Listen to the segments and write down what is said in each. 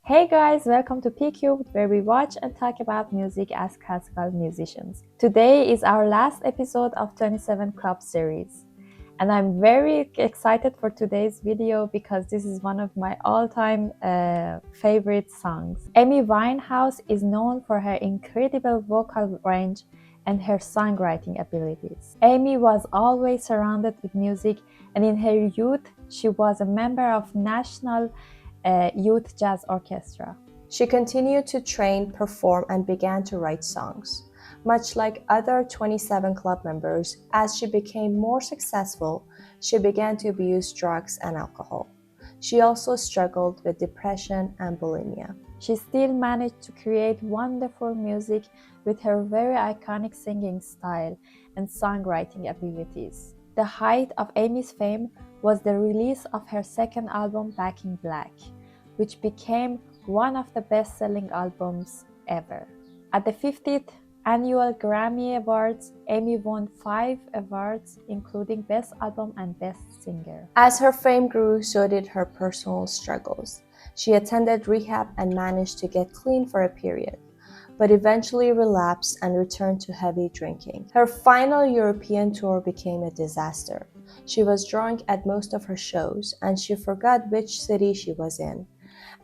Hey guys, welcome to PCubed, where we watch and talk about music as classical musicians. Today is our last episode of 27 Club series, and I'm very excited for today's video because this is one of my all-time favorite songs. Amy Winehouse is known for her incredible vocal range and her songwriting abilities. Amy was always surrounded with music, and in her youth, she was a member of National Youth Jazz Orchestra. She continued to train, perform, and began to write songs. Much like other 27 Club members, as she became more successful, she began to abuse drugs and alcohol. She also struggled with depression and bulimia. She still managed to create wonderful music with her very iconic singing style and songwriting abilities. The height of Amy's fame was the release of her second album, Back in Black, which became one of the best-selling albums ever. At the 50th Annual Grammy Awards, Amy won 5 awards, including Best Album and Best Singer. As her fame grew, so did her personal struggles. She attended rehab and managed to get clean for a period, but eventually relapsed and returned to heavy drinking. Her final European tour became a disaster. She was drunk at most of her shows, and she forgot which city she was in,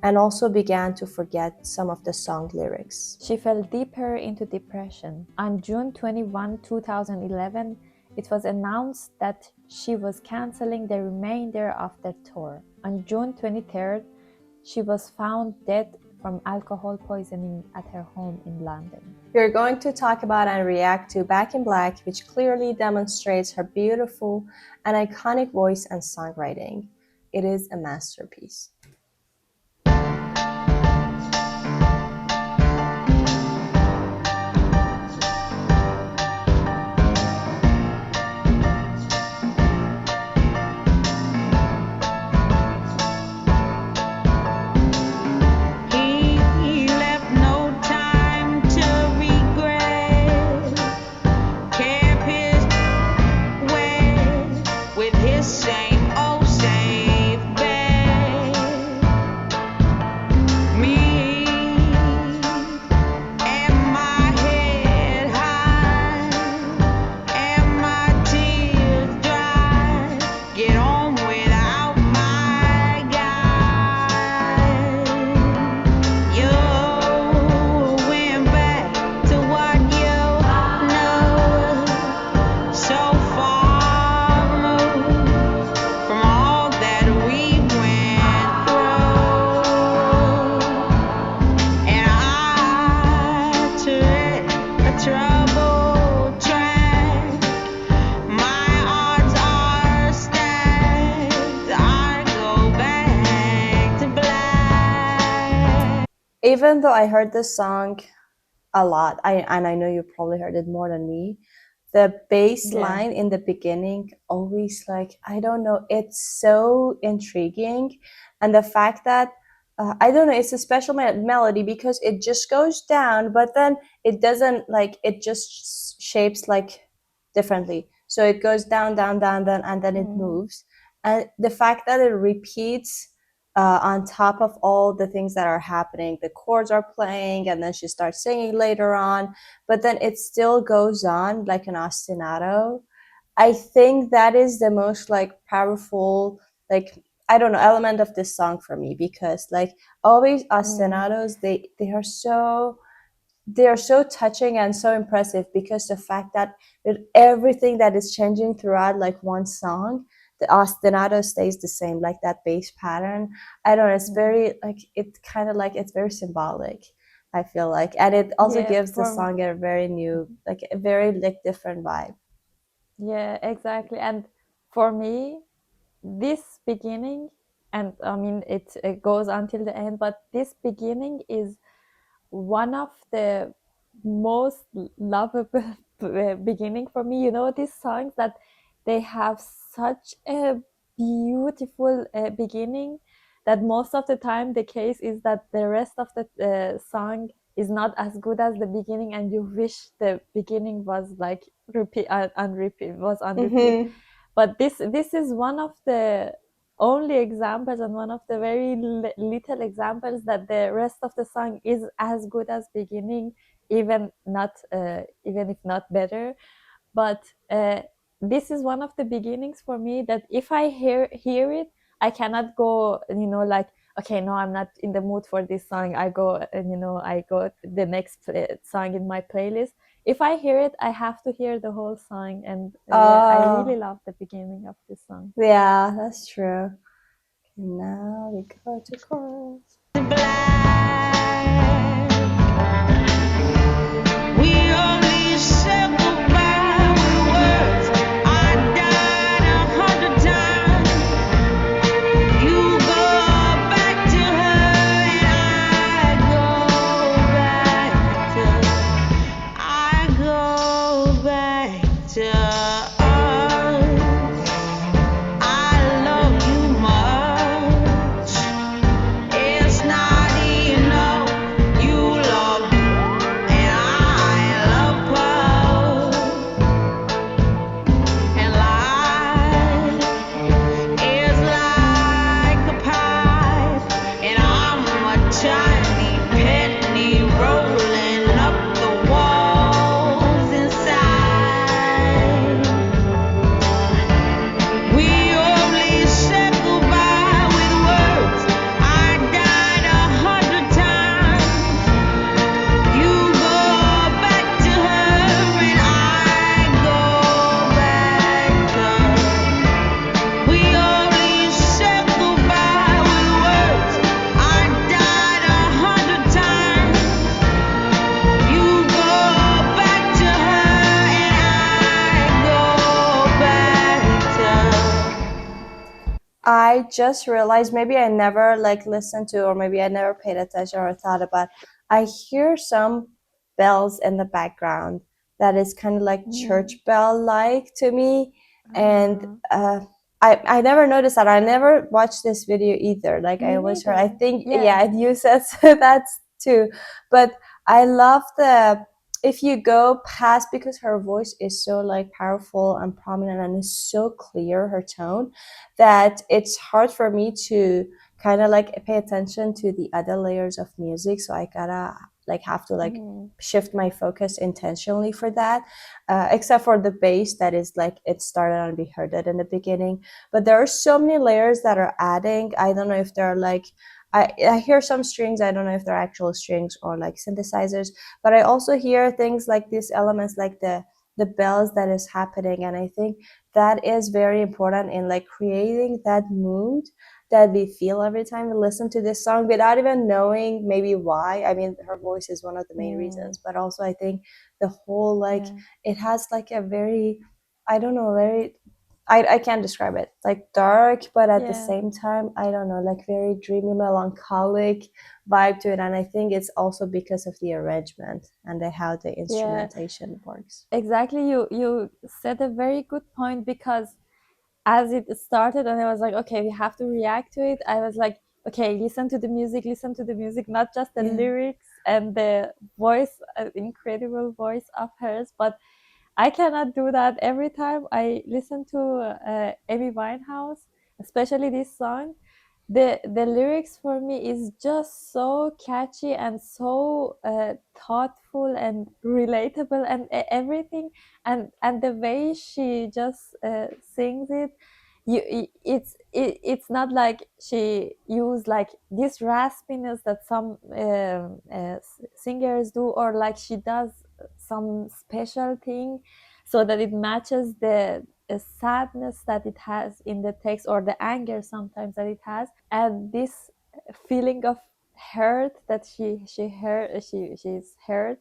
and also began to forget some of the song lyrics. She fell deeper into depression. On June 21, 2011, it was announced that she was canceling the remainder of the tour. On June 23rd, she was found dead from alcohol poisoning at her home in London. We're going to talk about and react to Back in Black, which clearly demonstrates her beautiful and iconic voice and songwriting. It is a masterpiece. Even though I heard this song a lot, I know you probably heard it more than me, the bass line in the beginning always, like, I don't know, it's so intriguing. And the fact that I don't know, it's a special melody because it just goes down, but then it doesn't, like, it just shapes like differently. So it goes down, down, down, down, and then it moves. And the fact that it repeats on top of all the things that are happening, the chords are playing, and then she starts singing later on, but then it still goes on like an ostinato. I think that is the most, like, powerful, like, I don't know, element of this song for me, because, like, always ostinatos, they are so touching and so impressive, because the fact that with everything that is changing throughout, like, one song, the ostinato stays the same, like that bass pattern. I don't know, it's very, like, it kind of, like, it's very symbolic, I feel like, and it also gives the song a very new, like, a very, like, different vibe. Yeah, exactly. And for me, this beginning, and I mean, it goes until the end, but this beginning is one of the most lovable beginning for me. You know, these songs that they have such a beautiful beginning that most of the time the case is that the rest of the song is not as good as the beginning, and you wish the beginning was like repeat on repeat. But this is one of the only examples and one of the very little examples that the rest of the song is as good as beginning, even not even if not better. But this is one of the beginnings for me that if I hear it, I cannot go, like, okay, no, I'm not in the mood for this song, I go, I go the next song in my playlist. If I hear it, I have to hear the whole song. And yeah, I really love the beginning of this song. Yeah, that's true. And now we go to chorus. I just realized maybe I never like listened to, or maybe I never paid attention or thought about. I hear some bells in the background that is kind of like church bell like to me, and I never noticed that. I never watched this video either. Like I always heard. I think you said that too, but I love the. If you go past, because her voice is so like powerful and prominent and is so clear, her tone, that it's hard for me to kind of like pay attention to the other layers of music. So I gotta like have to like shift my focus intentionally for that, except for the bass that is like it started and we heard it in the beginning. But there are so many layers that are adding. I don't know if they're like I hear some strings. I don't know if they're actual strings or like synthesizers, but I also hear things like these elements, like the bells that is happening. And I think that is very important in like creating that mood that we feel every time we listen to this song without even knowing maybe why. I mean, her voice is one of the main reasons, but also I think the whole like it has like a very, I don't know, very, I can't describe it, like dark, but at the same time, I don't know, like very dreamy, melancholic vibe to it. And I think it's also because of the arrangement and how the instrumentation works. Exactly. You said a very good point, because as it started and I was like, okay, we have to react to it, I was like, okay, listen to the music, not just the lyrics and the voice, incredible voice of hers. But I cannot do that every time I listen to Amy Winehouse, especially this song. The lyrics for me is just so catchy and so thoughtful and relatable and everything, and the way she just sings it, it's not like she use like this raspiness that some singers do, or like she does some special thing so that it matches the sadness that it has in the text, or the anger sometimes that it has, and this feeling of hurt that she's hurt,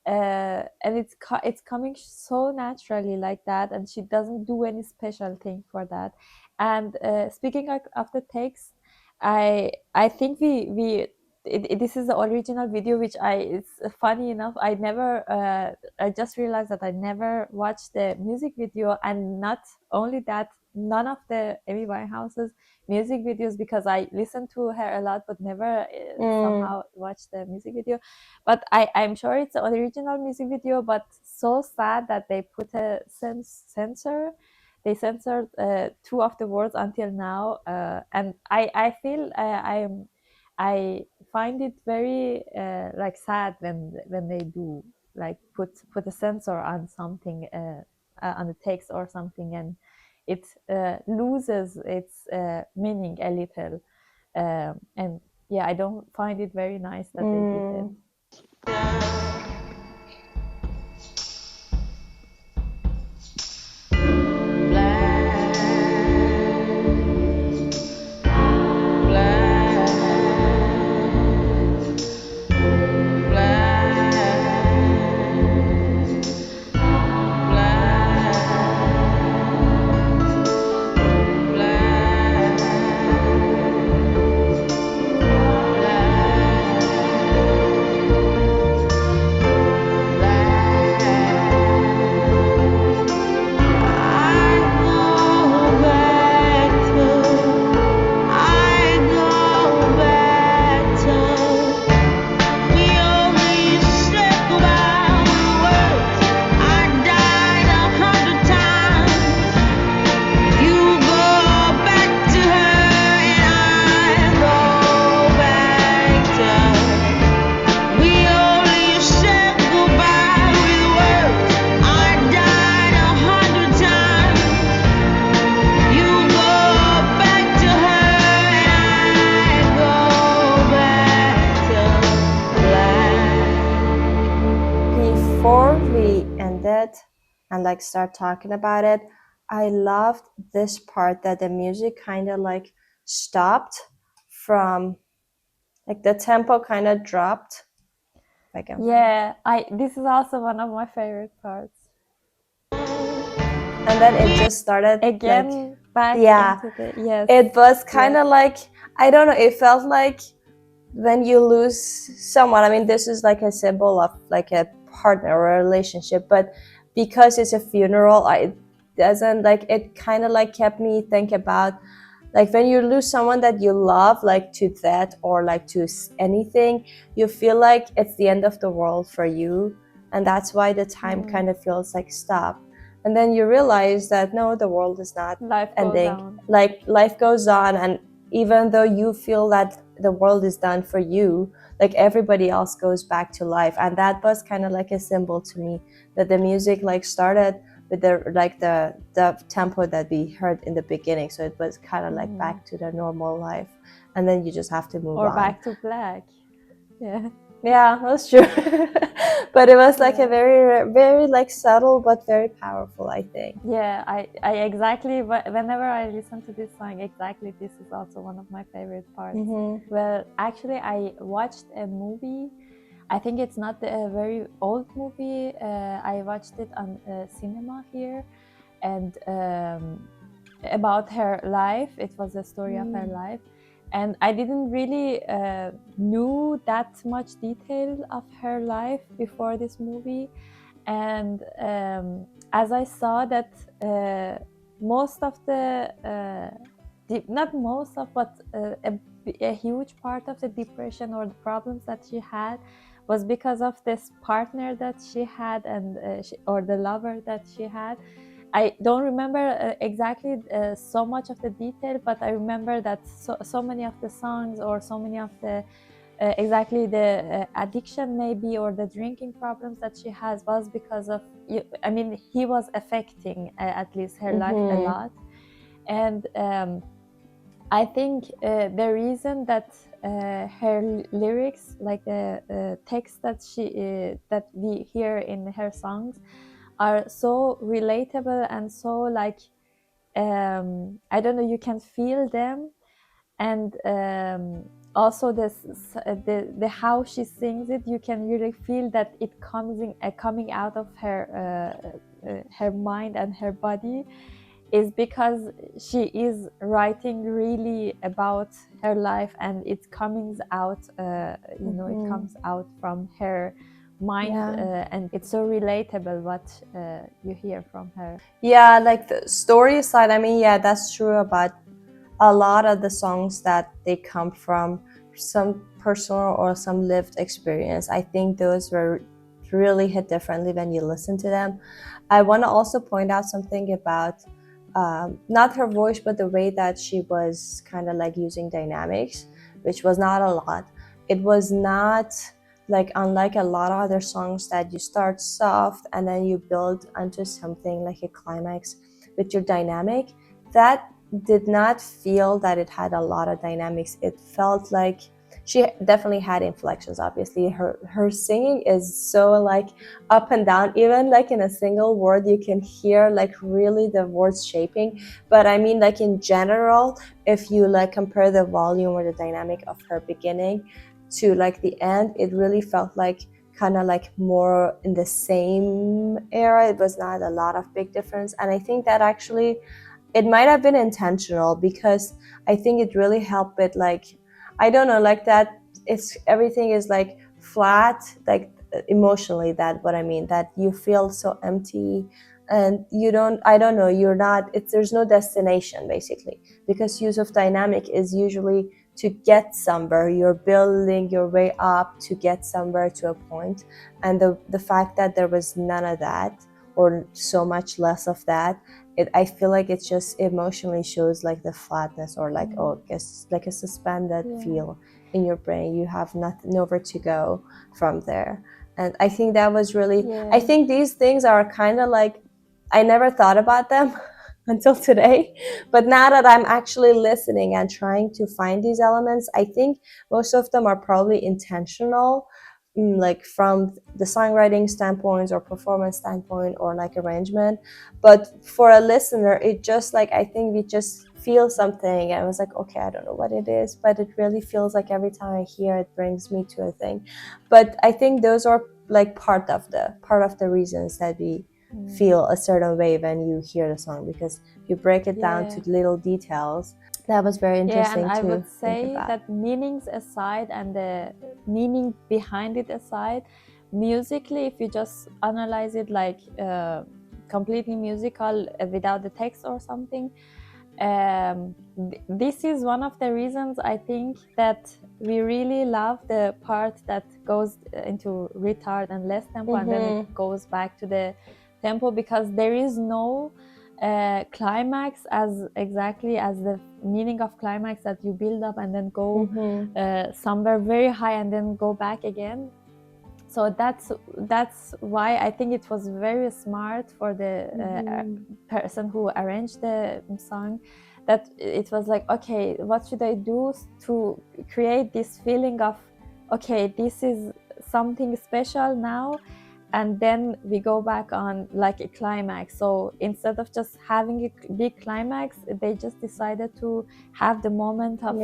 and it's coming so naturally like that, and she doesn't do any special thing for that. And speaking of the text, I think this is the original video, which it's funny enough, I just realized that I never watched the music video. And not only that, none of the Amy Winehouse's music videos, because I listen to her a lot but never somehow watched the music video. But I'm sure it's the original music video, but so sad that they put a censor they censored two of the words until now, and I feel I find it very like sad when they do like put a censor on something on the text or something, and it loses its meaning a little, and yeah, I don't find it very nice that they did it. Before we end it and like start talking about it, I loved this part that the music kind of like stopped from, like the tempo kind of dropped. Yeah, this is also one of my favorite parts. And then it just started Again, like, back yeah, into the, yes. it was kind of like, I don't know, it felt like when you lose someone, I mean, this is like a symbol of like a partner or a relationship, but because it's a funeral, it doesn't like, it kind of like kept me think about like when you lose someone that you love, like to that or like to anything, you feel like it's the end of the world for you, and that's why the time kind of feels like stop. And then you realize that no, the world is not ending. Like life goes on, and even though you feel that the world is done for you, like everybody else goes back to life. And that was kind of like a symbol to me, that the music like started with the tempo that we heard in the beginning, so it was kind of like back to the normal life, and then you just have to move on. Or back to black. Yeah, that's true. But it was like a very, very like subtle but very powerful, I think. Yeah, I exactly, whenever I listen to this song, exactly this is also one of my favorite parts. Well, actually, I watched a movie. I think it's not a very old movie. I watched it on cinema here, and about her life. It was a story of her life. And I didn't really knew that much detail of her life before this movie. And as I saw that most of the, not most of, but a huge part of the depression or the problems that she had was because of this partner that she had, and or the lover that she had. I don't remember exactly so much of the detail, but I remember that so many of the songs, or so many of the exactly the addiction maybe, or the drinking problems that she has, was because of, I mean, he was affecting at least her life a lot. And I think the reason that her lyrics, like the text that that we hear in her songs, are so relatable and so like I don't know, you can feel them. And also the how she sings it, you can really feel that it coming out of her mind and her body, is because she is writing really about her life, and it comes out it comes out from her mind. And it's so relatable what you hear from her. Yeah, like the story side, I mean, yeah, that's true about a lot of the songs, that they come from some personal or some lived experience. I think those were really hit differently when you listen to them. I want to also point out something about not her voice, but the way that she was kind of like using dynamics, which was not a lot. It was not like, unlike a lot of other songs that you start soft and then you build onto something like a climax with your dynamic. That did not feel that it had a lot of dynamics. It felt like she definitely had inflections. Obviously her singing is so like up and down, even like in a single word you can hear like really the words shaping. But I mean, like in general, if you like compare the volume or the dynamic of her beginning to like the end, it really felt like kind of like more in the same era. It was not a lot of big difference, and I think that actually it might have been intentional, because I think it really helped it, like, I don't know, like that it's everything is like flat, like emotionally, that what I mean, that you feel so empty and you don't, I don't know, you're not, it's, there's no destination basically, because use of dynamic is usually to get somewhere, you're building your way up to get somewhere to a point. And the fact that there was none of that, or so much less of that, I feel like it just emotionally shows like the flatness, or like, oh, it's like a suspended feel in your brain. You have nothing, nowhere to go from there. And I think that was really, I think these things are kind of like, I never thought about them until today, but now that I'm actually listening and trying to find these elements, I think most of them are probably intentional, like from the songwriting standpoint or performance standpoint or like arrangement. But for a listener, it just like, I think we just feel something and I was like, okay, I don't know what it is, but it really feels like every time I hear it brings me to a thing. But I think those are like part of the reasons that we feel a certain way when you hear the song, because you break it down to little details. That was very interesting. And I to would think say about. that meanings aside and the meaning behind it aside, musically, if you just analyze it like completely musical without the text or something, this is one of the reasons I think that we really love the part that goes into retard and less tempo, and then it goes back to the tempo, because there is no climax as exactly as the meaning of climax, that you build up and then go somewhere very high and then go back again. So that's why I think it was very smart for the person who arranged the song, that it was like, okay, what should I do to create this feeling of, okay, this is something special now, and then we go back on like a climax. So instead of just having a big climax, they just decided to have the moment of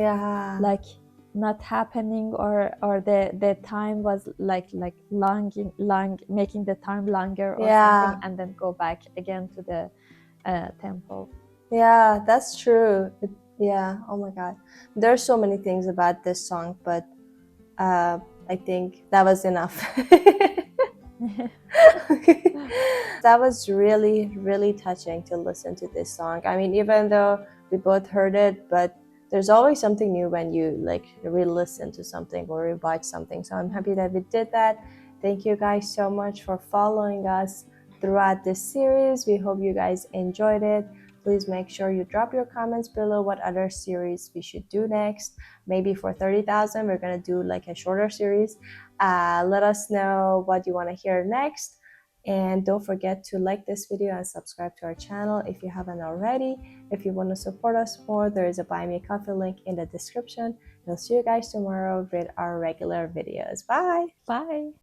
like not happening, or the time was like long, making the time longer or something, and then go back again to the tempo. Yeah, that's true. Oh my god, there's so many things about this song, but I think that was enough. That was really, really touching to listen to this song. I mean, even though we both heard it, but there's always something new when you like re-listen to something or rewatch something. So I'm happy that we did that. Thank you guys so much for following us throughout this series. We hope you guys enjoyed it. Please make sure you drop your comments below what other series we should do next. Maybe for 30,000, we're going to do like a shorter series. Let us know what you want to hear next. And don't forget to like this video and subscribe to our channel if you haven't already. If you want to support us more, there is a Buy Me a Coffee link in the description. We'll see you guys tomorrow with our regular videos. Bye! Bye!